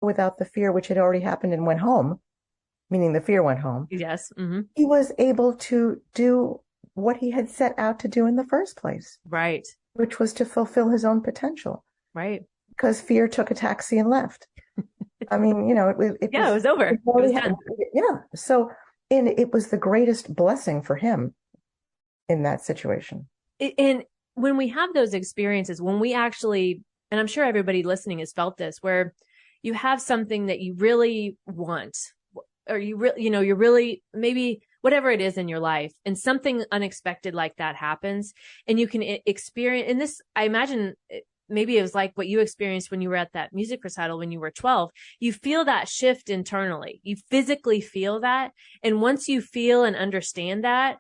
without the fear, which had already happened and went home, meaning the fear went home, Yes. Hmm. he was able to do what he had set out to do in the first place, Right. which was to fulfill his own potential, Right. because fear took a taxi and left. I mean, it Yeah, it was, was over. it It was already done. yeah. So, and it was the greatest blessing for him in that situation. And when we have those experiences, when we actually, and I'm sure everybody listening has felt this, where you have something that you really want, or you really, you're really, maybe whatever it is in your life, and something unexpected like that happens, and you can experience, and this, I imagine, maybe it was like what you experienced when you were at that music recital when you were 12. You feel that shift internally. You physically feel that. And once you feel and understand that,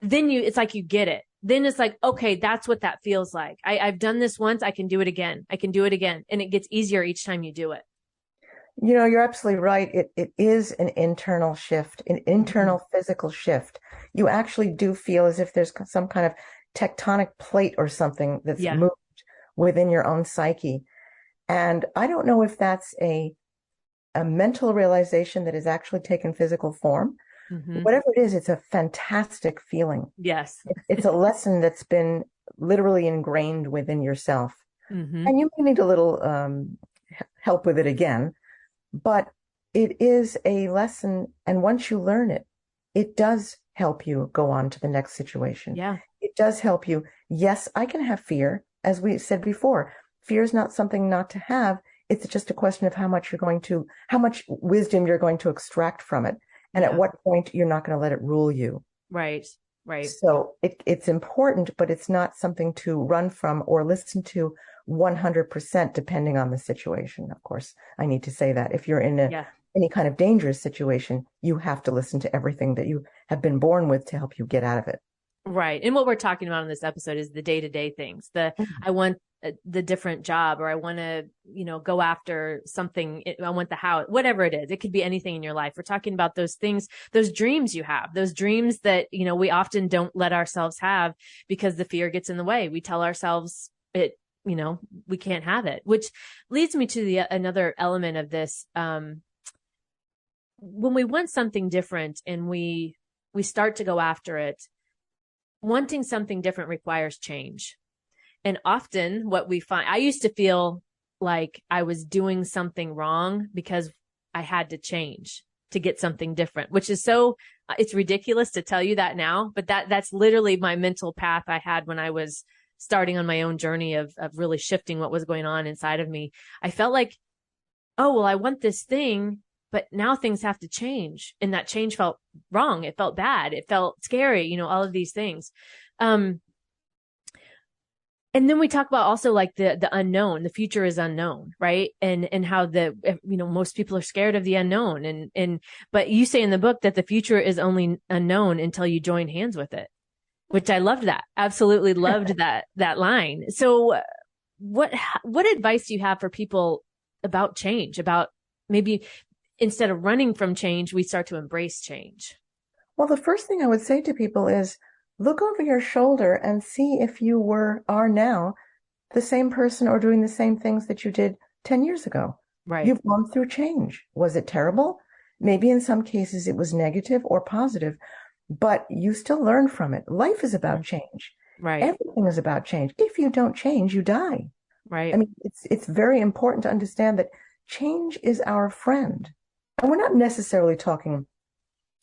then it's like you get it. Then it's like, okay, that's what that feels like. I've done this once. I can do it again. I can do it again. And it gets easier each time you do it. You're absolutely right. It is an internal shift, an Mm-hmm. internal physical shift. You actually do feel as if there's some kind of tectonic plate or something that's Yeah. moved within your own psyche. And I don't know if that's a mental realization that has actually taken physical form. Mm-hmm. Whatever it is, it's a fantastic feeling. Yes. It's a lesson that's been literally ingrained within yourself. Mm-hmm. And you may need a little help with it again, but it is a lesson. And once you learn it, it does help you go on to the next situation. Yeah. It does help you. Yes, I can have fear. As we said before, fear is not something not to have. It's just a question of how much wisdom you're going to extract from it. And at Yeah. what point you're not going to let it rule you. Right. Right. So it's important, but it's not something to run from or listen to 100% depending on the situation. Of course, I need to say that if you're in Yeah. any kind of dangerous situation, you have to listen to everything that you have been born with to help you get out of it. Right. And what we're talking about in this episode is the day-to-day things. I want the different job, or I want to, go after something. I want the house, whatever it is. It could be anything in your life. We're talking about those things, those dreams you have, those dreams that, we often don't let ourselves have because the fear gets in the way. We tell ourselves we can't have it, which leads me to another element of this. When we want something different and we start to go after it, wanting something different requires change. And often what we find, I used to feel like I was doing something wrong because I had to change to get something different, which is it's ridiculous to tell you that now, but that's literally my mental path I had when I was starting on my own journey of really shifting what was going on inside of me. I felt like, oh, well, I want this thing, but now things have to change. And that change felt wrong. It felt bad. It felt scary, all of these things. And then we talk about also like the unknown, the future is unknown, right? And how most people are scared of the unknown. But you say in the book that the future is only unknown until you join hands with it, which I loved that. Absolutely loved that line. So what advice do you have for people about change, about maybe instead of running from change, we start to embrace change? Well, the first thing I would say to people is look over your shoulder and see if you are now the same person or doing the same things that you did 10 years ago. Right. You've gone through change. Was it terrible? Maybe in some cases it was negative or positive, but you still learn from it. Life is about change. Right. Everything is about change. If you don't change, you die. I Right. mean, it's very important to understand that change is our friend. And we're not necessarily talking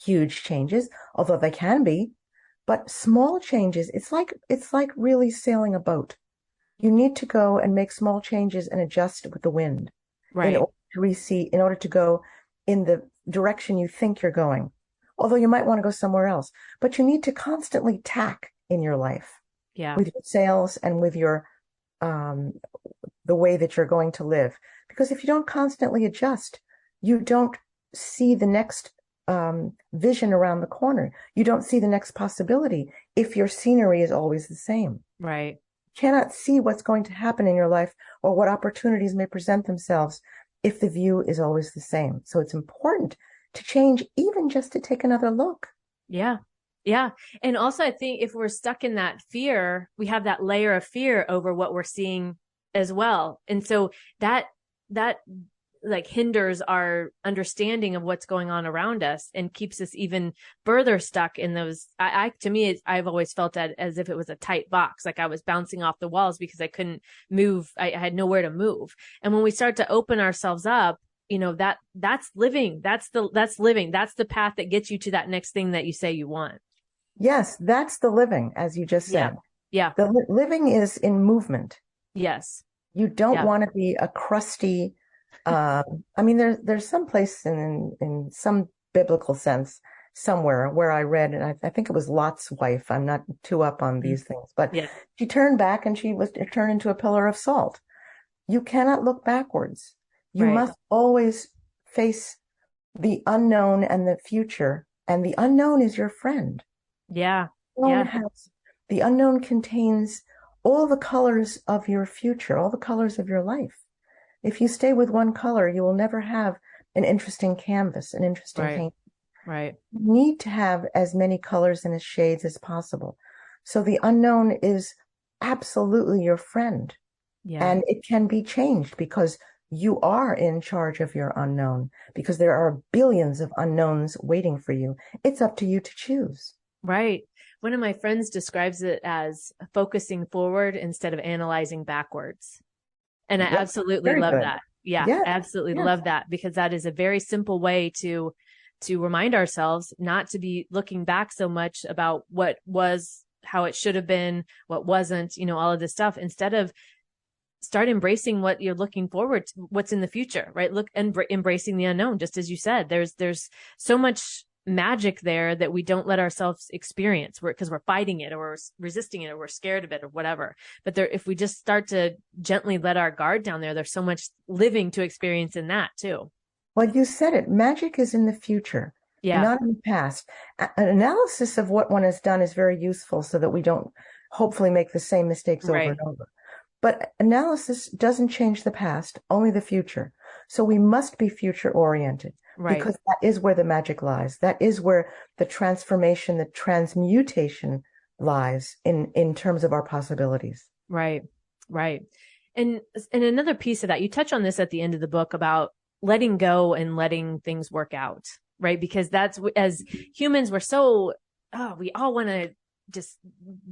huge changes, although they can be, but small changes, it's like really sailing a boat. You need to go and make small changes and adjust with the wind in Right. order in order to go in the direction you think you're going. Although you might want to go somewhere else, but you need to constantly tack in your life Yeah. with your sails and with your um, the way that you're going to live. Because if you don't constantly adjust, you don't see the next vision around the corner. You don't see the next possibility if your scenery is always the same. Right. You cannot see what's going to happen in your life or what opportunities may present themselves if the view is always the same. So it's important to change, even just to take another look. Yeah. Yeah. And also, I think if we're stuck in that fear, we have that layer of fear over what we're seeing as well. And so that like hinders our understanding of what's going on around us and keeps us even further stuck in those. To me, I've always felt that as if it was a tight box, like I was bouncing off the walls because I couldn't move. I had nowhere to move. And when we start to open ourselves up, that's living. That's living. That's the path that gets you to that next thing that you say you want. Yes, that's the living, as you just Yeah. said. Yeah. The living is in movement. Yes. You don't Yeah. want to be a crusty. I mean, there's some place in some biblical sense somewhere where I read, and I think it was Lot's wife. I'm not too up on these things, but Yeah. she turned back and she was turned into a pillar of salt. You cannot look backwards. You Right. must always face the unknown and the future, and the unknown is your friend. Yeah. Unknown Yeah. has the unknown contains all the colors of your future, all the colors of your life. If you stay with one color, you will never have an interesting canvas, an interesting Right. paint. Right. You need to have as many colors and as shades as possible. So the unknown is absolutely your friend, Yeah. and it can be changed because you are in charge of your unknown, because there are billions of unknowns waiting for you. It's up to you to choose. Right. One of my friends describes it as focusing forward instead of analyzing backwards. And I Yep, absolutely very love good. that. Yeah, Yes, absolutely yes. love that, because that is a very simple way to remind ourselves not to be looking back so much about what was, how it should have been, what wasn't, all of this stuff. Instead of start embracing what you're looking forward to, what's in the future, right? Look and embracing the unknown, just as you said. There's so much magic there that we don't let ourselves experience because we're fighting it or we're resisting it or we're scared of it or whatever. But if we just start to gently let our guard down there's so much living to experience in that too. Well, you said it. Magic is in the future, Yeah. not in the past. An analysis of what one has done is very useful so that we don't hopefully make the same mistakes over Right. and over. But analysis doesn't change the past, only the future. So we must be future oriented Right. because that is where the magic lies. That is where the transformation, the transmutation lies in terms of our possibilities. Right. Right. And another piece of that, you touch on this at the end of the book about letting go and letting things work out, right? Because that's, as humans, we're so, we all want to just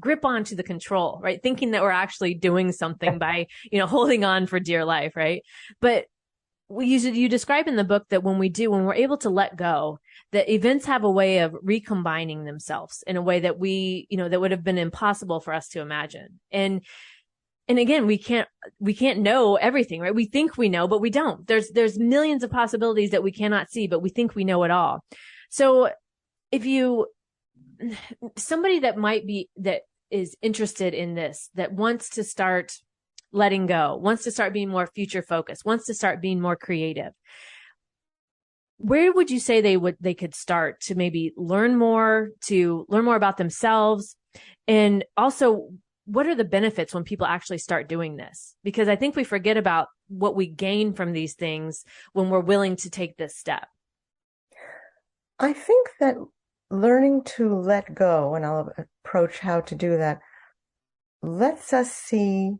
grip onto the control, right? Thinking that we're actually doing something by, holding on for dear life, right? But you describe in the book that when we're able to let go, that events have a way of recombining themselves in a way that that would have been impossible for us to imagine. And again, we can't know everything, right? We think we know, but we don't. There's millions of possibilities that we cannot see, but we think we know it all. So somebody that is interested in this, that wants to start letting go, wants to start being more future focused, wants to start being more creative, where would you say they could start to maybe learn more about themselves? And also, what are the benefits when people actually start doing this? Because I think we forget about what we gain from these things when we're willing to take this step. I think that learning to let go, and I'll approach how to do that, lets us see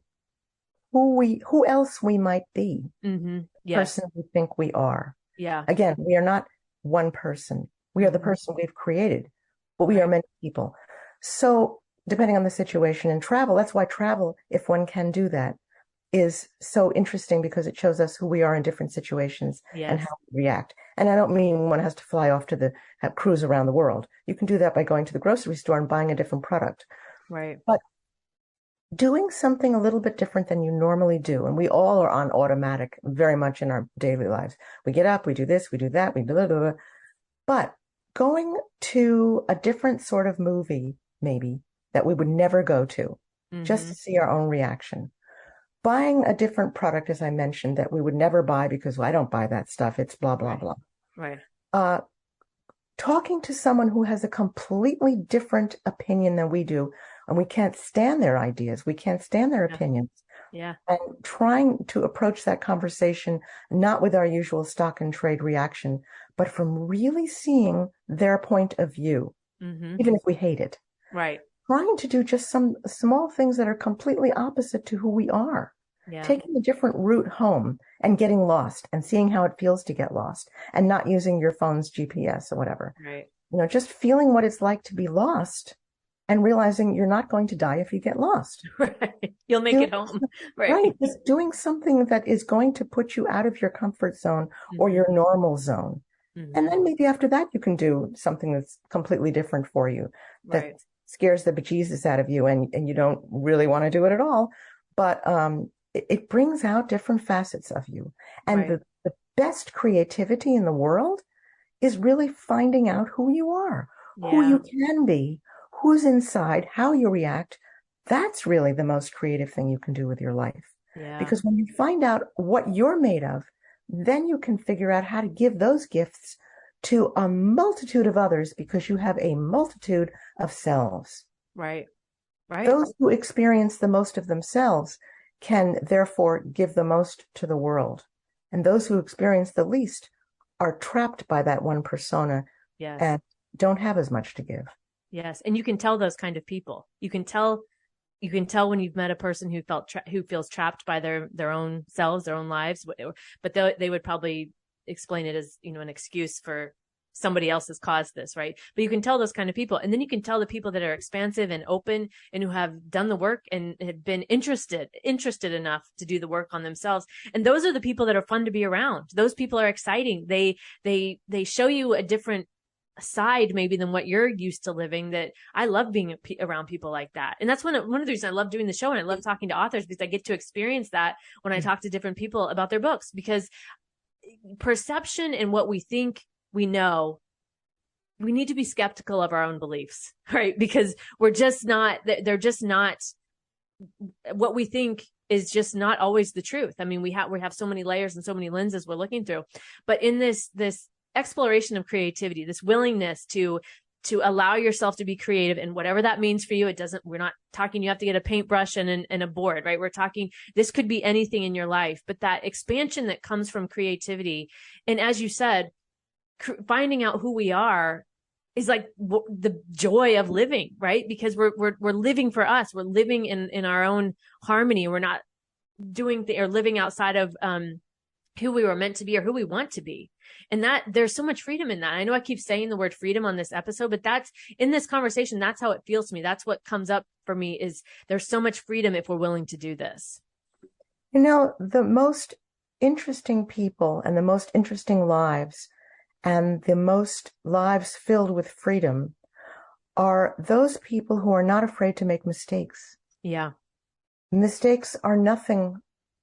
who else we might be, Mm-hmm. the Yes. person we think we are. Yeah. Again, we are not one person. We are the person we've created, but we are Right. many people. So depending on the situation and travel, that's why travel, if one can do that, is so interesting because it shows us who we are in different situations and Yes. how we react. And I don't mean one has to fly off to have cruise around the world. You can do that by going to the grocery store and buying a different product. Right. But doing something a little bit different than you normally do, and we all are on automatic very much in our daily lives. We get up, we do this, we do that, we blah, blah, blah. But going to a different sort of movie, maybe, that we would never go to, just to see our own reaction. Buying a different product, as I mentioned, that we would never buy because I don't buy that stuff. It's blah, blah, blah. Right. Talking to someone who has a completely different opinion than we do, and we can't stand their ideas, we can't stand their opinions. Yeah. And trying to approach that conversation not with our usual stock and trade reaction, but from really seeing their point of view, even if we hate it. Right. Trying to do just some small things that are completely opposite to who we are. Yeah. taking a different route home and getting lost and seeing how it feels to get lost and not using your phone's GPS or whatever. Right. Just feeling what it's like to be lost and realizing you're not going to die if you get lost. Right. You'll make Doing, it home. Right. right, just doing something that is going to put you out of your comfort zone or Hmm. your normal zone. And Hmm. then maybe after that, you can do something that's completely different for you, that Right. scares the bejesus out of you and you don't really want to do it at all. But it brings out different facets of you. And Right. the best creativity in the world is really finding out who you are, who Yeah. you can be, who's inside, how you react. That's really the most creative thing you can do with your life. Yeah. Because when you find out what you're made of, then you can figure out how to give those gifts to a multitude of others because you have a multitude of selves. Right. Right. Those who experience the most of themselves can therefore give the most to the world. And those who experience the least are trapped by that one persona Yes. and don't have as much to give. Yes. And you can tell those kind of people. You can tell when you've met a person who feels trapped by their own selves, their own lives, but they would probably explain it as, an excuse for somebody else has caused this, right? But you can tell those kind of people. And then you can tell the people that are expansive and open and who have done the work and have been interested enough to do the work on themselves. And those are the people that are fun to be around. Those people are exciting. They show you a different side maybe than what you're used to living, that I love being around people like that. And that's one of the reasons I love doing the show, and I love talking to authors, because I get to experience that when I talk to different people about their books. Because perception and what we think we know, we need to be skeptical of our own beliefs, right? Because they're just not, what we think is just not always the truth. I mean, we have so many layers and so many lenses we're looking through. But in this exploration of creativity, this willingness to allow yourself to be creative, and whatever that means for you, we're not talking you have to get a paintbrush and a board, right? We're talking, this could be anything in your life, but that expansion that comes from creativity. And as you said, finding out who we are is like the joy of living, right? Because we're living for us. We're living in our own harmony. We're not doing or living outside of who we were meant to be or who we want to be. And that there's so much freedom in that. I know I keep saying the word freedom on this episode, but that's in this conversation, that's how it feels to me. That's what comes up for me, is there's so much freedom if we're willing to do this. The most interesting people and the most interesting lives and the most lives filled with freedom are those people who are not afraid to make mistakes. Yeah. Mistakes are nothing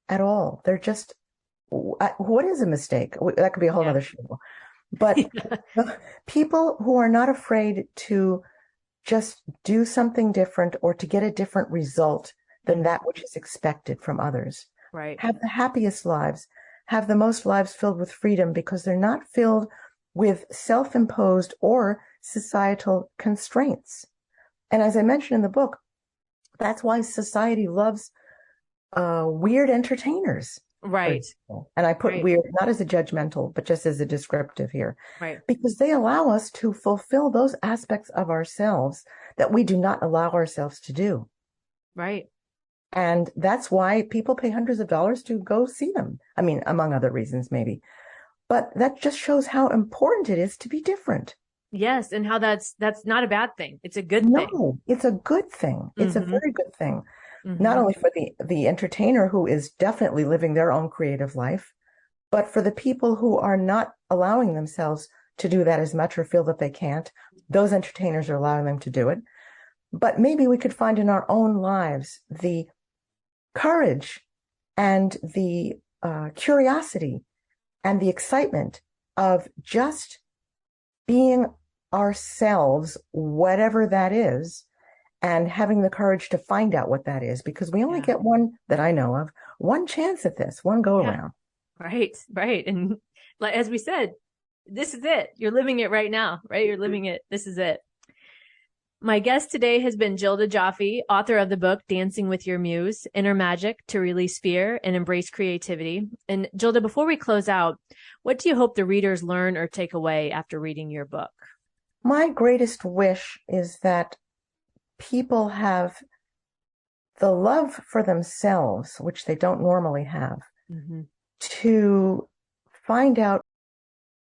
at all. They're just, what is a mistake? That could be a whole other show. But people who are not afraid to just do something different or to get a different result than that which is expected from others, right, have the happiest lives, have the most lives filled with freedom, because they're not filled with self-imposed or societal constraints. And as I mentioned in the book, that's why society loves weird entertainers. right, And I put weird not as a judgmental, but just as a descriptive here, right, because they allow us to fulfill those aspects of ourselves that we do not allow ourselves to do. right. And that's why people pay hundreds of dollars to go see them. I mean, among other reasons, maybe. But that just shows how important it is to be different. Yes, and how that's not a bad thing. It's a good thing. No, it's a good thing. It's a very good thing. Not Mm-hmm. only for the entertainer, who is definitely living their own creative life, but for the people who are not allowing themselves to do that as much or feel that they can't. Those entertainers are allowing them to do it. But maybe we could find in our own lives the courage and the curiosity and the excitement of just being ourselves, whatever that is, and having the courage to find out what that is, because we only get one, that I know of, one chance at this, one go around. Right, right. And like, as we said, this is it. You're living it right now, right? You're living it. This is it. My guest today has been Gilda Jaffe, author of the book, Dancing with Your Muse, Inner Magic to Release Fear and Embrace Creativity. And Gilda, before we close out, what do you hope the readers learn or take away after reading your book? My greatest wish is that people have the love for themselves, which they don't normally have, Hmm. to find out